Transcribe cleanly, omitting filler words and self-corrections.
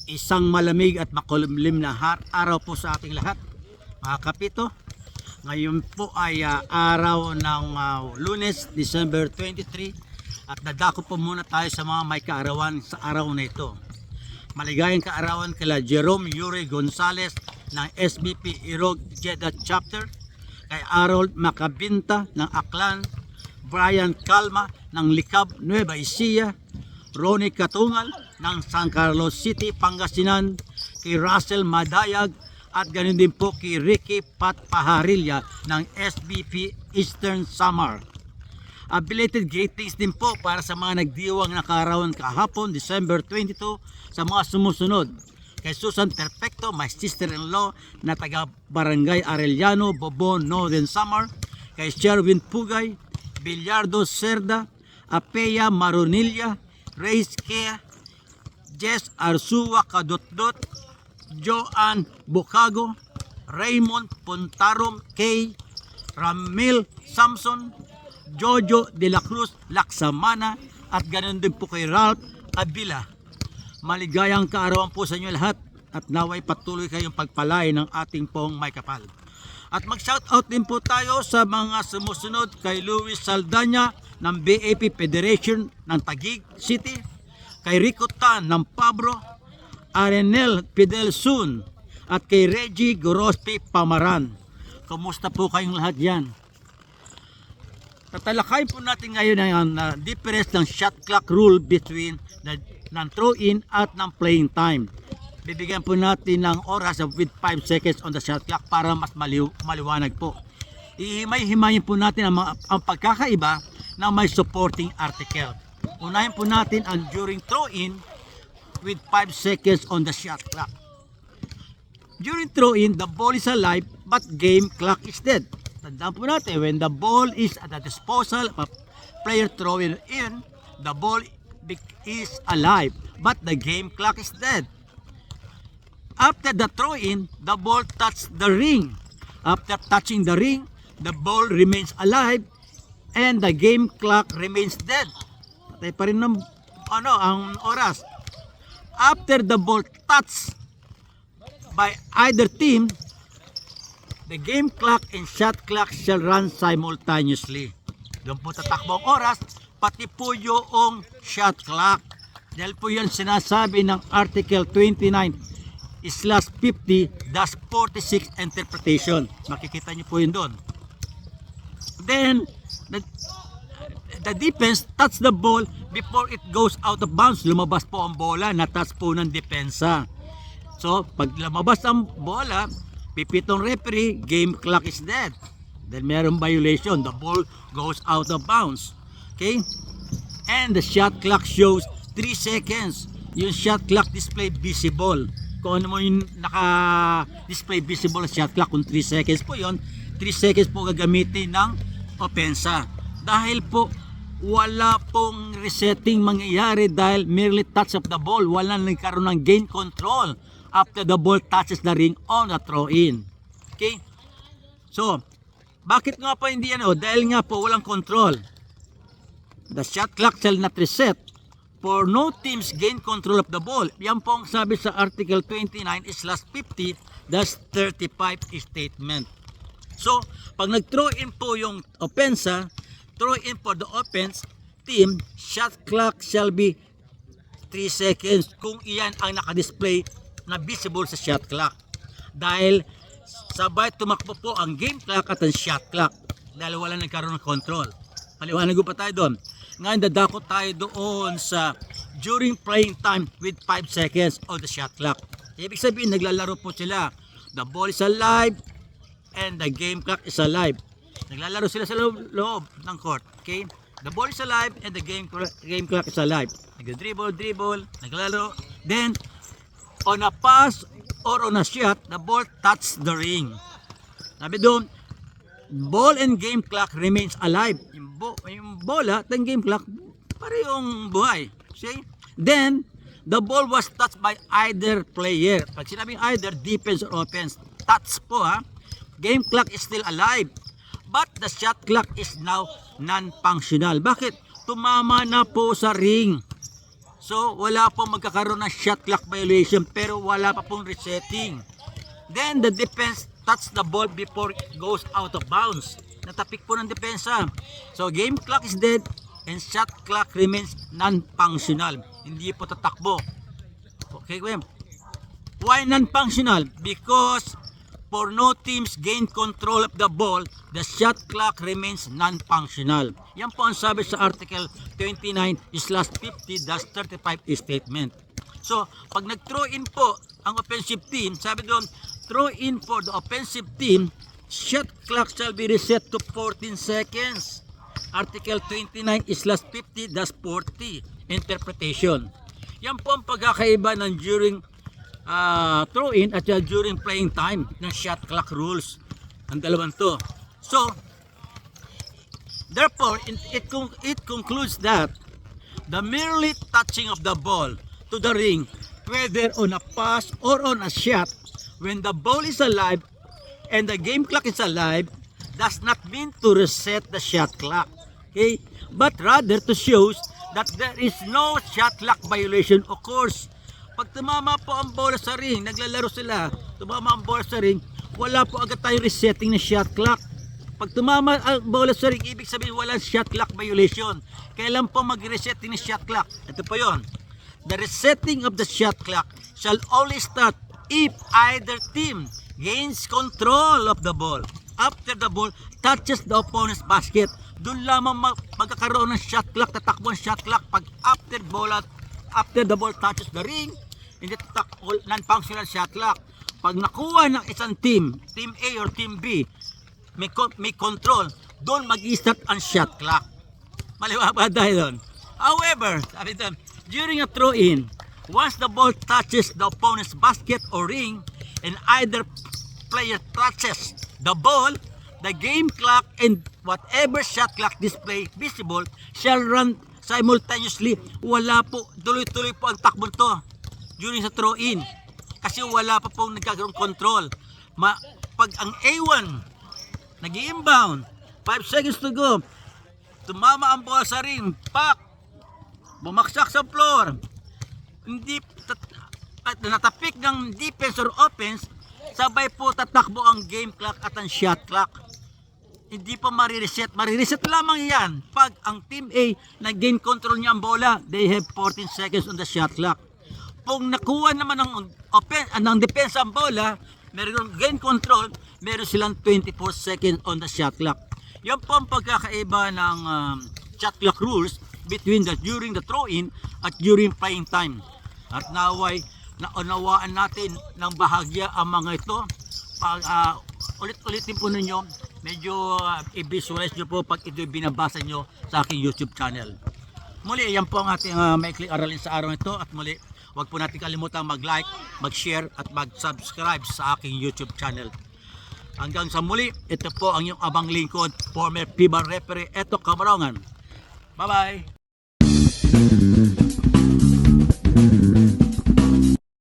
Isang malamig at makulimlim na araw po sa ating lahat, mga kapito. Ngayon po ay araw ng Lunes, December 23, at dadako po muna tayo sa mga may kaarawan sa araw na ito. Maligayang kaarawan kila Jerome Yuri Gonzalez ng SBP Irog Jeddah Chapter, kay Harold Macabinta ng Aklan, Brian Calma ng Likab, Nueva Ecija, Ronnie Katungal ng San Carlos City, Pangasinan, kay Russell Madayag, at ganun din po kay Ricky Pat Paharilla ng SBP Eastern Samar. Belated greetings din po para sa mga nagdiwang na kaarawan kahapon, December 22, sa mga sumusunod. Kay Susan Perfecto, my sister-in-law na taga Barangay Arellano, Bobon, Northern Samar. Kay Sherwin Pugay, Bilyardo Cerda, Apea Maronilla, Reyes Kea, Jess Arsua Kadotdot, Joanne Bukago, Raymond Puntarom K, Ramil Samson, Jojo de la Cruz Laksamana, at ganoon din po kay Ralph Abila. Maligayang kaarawan po sa inyo lahat, at naway patuloy kayong pagpalay ng ating pong may kapal. At mag-shoutout din po tayo sa mga sumusunod: kay Luis Saldana ng BAP Federation ng Taguig City, kay Rico Tan ng Pabro, Arenel Fidel Sun, at kay Reggie Gorospi Pamaran. Kumusta po kayong lahat yan? Tatalakayin po natin ngayon ang difference ng shot clock rule between ng throw-in at ng playing time. Bibigyan po natin ng oras with 5 seconds on the shot clock para mas maliwanag po. Ihimay-himayin po natin ang pagkakaiba ng may supporting article. Unahin po natin ang during throw-in with 5 seconds on the shot clock. During throw-in, the ball is alive but game clock is dead. Tandaan po natin, when the ball is at the disposal of a player throwing in, the ball is alive but the game clock is dead. After the throw-in, the ball touches the ring. After touching the ring, the ball remains alive and the game clock remains dead. Patay pa rin ng ang oras. After the ball touched by either team, the game clock and shot clock shall run simultaneously. Doon po tatakbo ang oras, pati po yung shot clock. Dahil po yan sinasabi ng Article 29/50-46 interpretation. Makikita niyo po yun doon. Then, the defense touch the ball before it goes out of bounds. Lumabas po ang bola, na-touch po ng depensa. So, pag lumabas ang bola, pipitong referee, game clock is dead. Then mayroong violation, the ball goes out of bounds. Okay? And the shot clock shows 3 seconds. Yung shot clock display visible. Kung ano mo yung naka-display visible shot clock, kung 3 seconds po yon, 3 seconds po gagamitin ng opensa. Dahil po wala pong resetting mangyayari dahil merely touch of the ball. Wala nagkaroon ng game control after the ball touches the ring on the throw-in. Okay? So, bakit nga pa hindi Dahil nga po walang control. The shot clock shall not reset for no teams gain control of the ball. Yan po ang sabi sa Article 29/50-35 statement. So, pag nag-throw-in po yung opensa, throw-in for the offense team, shot clock shall be 3 seconds kung iyan ang nakadisplay na visible sa shot clock. Dahil sabay tumakbo po ang game clock at ang shot clock dahil wala nagkaroon ng control. Paliwanag ko pa tayo doon. Ngayon dadako tayo doon sa during playing time with 5 seconds on the shot clock. Ibig sabihin naglalaro po sila. The ball is alive and the game clock is alive. Naglalaro sila sa loob ng court. Okay? The ball is alive and the game clock is alive. Nag-dribble, naglalaro. Then, on a pass or on a shot, the ball touches the ring. Sabi doon, ball and game clock remains alive. Yung bola at yung game clock, parehong buhay. See? Then, the ball was touched by either player. Pag sinabing either, defense or offense, touch po Game clock is still alive. But the shot clock is now non-functional. Bakit? tumama na po sa ring. So, wala pong magkakaroon ng shot clock violation pero wala pa pong resetting. Then, the defense touch the ball before it goes out of bounds. Natapik po ng depensa. So, game clock is dead and shot clock remains non-functional. Hindi po tatakbo. Okay, Wem? Why non-functional? Because for no teams gain control of the ball, the shot clock remains non-functional. Yan po ang sabi sa Article 29/50-35 statement. So, pag nag-throw in po ang offensive team, sabi doon, throw in for the offensive team, shot clock shall be reset to 14 seconds. Article 29/50-40 interpretation. Yan po ang pagkakaiba ng during throw-in at during playing time ng shot clock rules. Ang dalawang to. So, therefore, it concludes that the merely touching of the ball to the ring, whether on a pass or on a shot, when the ball is alive and the game clock is alive, does not mean to reset the shot clock. Okay? But rather to shows that there is no shot clock violation occurs. Pag tumama po ang bola sa ring, naglalaro sila, tumama ang bola sa ring, wala po agad tayong resetting ng shot clock. Pag tumama ang bola sa ring, ibig sabihin walang shot clock violation. Kailan po mag-resetting ng shot clock? Ito po yon. The resetting of the shot clock shall only start if either team gains control of the ball after the ball touches the opponent's basket. Doon lamang magkakaroon ng shot clock, tatakbo ang shot clock pag after the ball touches the ring, hindi tatakbo, non-functional shot clock. Pag nakuha ng isang team A or team B, may control, doon mag-i-start ang shot clock. Maliwanag dahil doon. However, sabi doon, during a throw-in, once the ball touches the opponent's basket or ring, and either player touches the ball, the game clock and whatever shot clock display visible shall run simultaneously. Wala po, tuloy-tuloy po ang takbo to during sa throw-in. Kasi wala pa pong nagkakaroon control. Pag ang A1 nag-i-inbound, 5 seconds to go, tumama ang bola sa ring, pak, bumaksak sa floor, hindi natapik ng defense or offense, sabay po tatakbo ang game clock at ang shot clock. Hindi pa marireset. Marireset lamang yan pag ang team A nag-gain control niya ang bola. They have 14 seconds on the shot clock. Kung nakuha naman ng defense ang bola, meron gain control, meron silang 24 seconds on the shot clock. Yan po ang pagkakaiba ng shot clock rules between during the throw-in at during playing time. At naway naunawaan natin ng bahagya ang mga ito. Ulit-ulitin po ninyo, medyo i-visualize nyo po pag ito binabasa nyo sa aking YouTube channel. Muli, yan po ang ating maikling aralin sa araw ito. At muli, huwag po natin kalimutan mag-like, mag-share at mag-subscribe sa aking YouTube channel. Hanggang sa muli, ito po ang iyong abang lingkod, former FIBA referee Eto Camarongan. Bye-bye!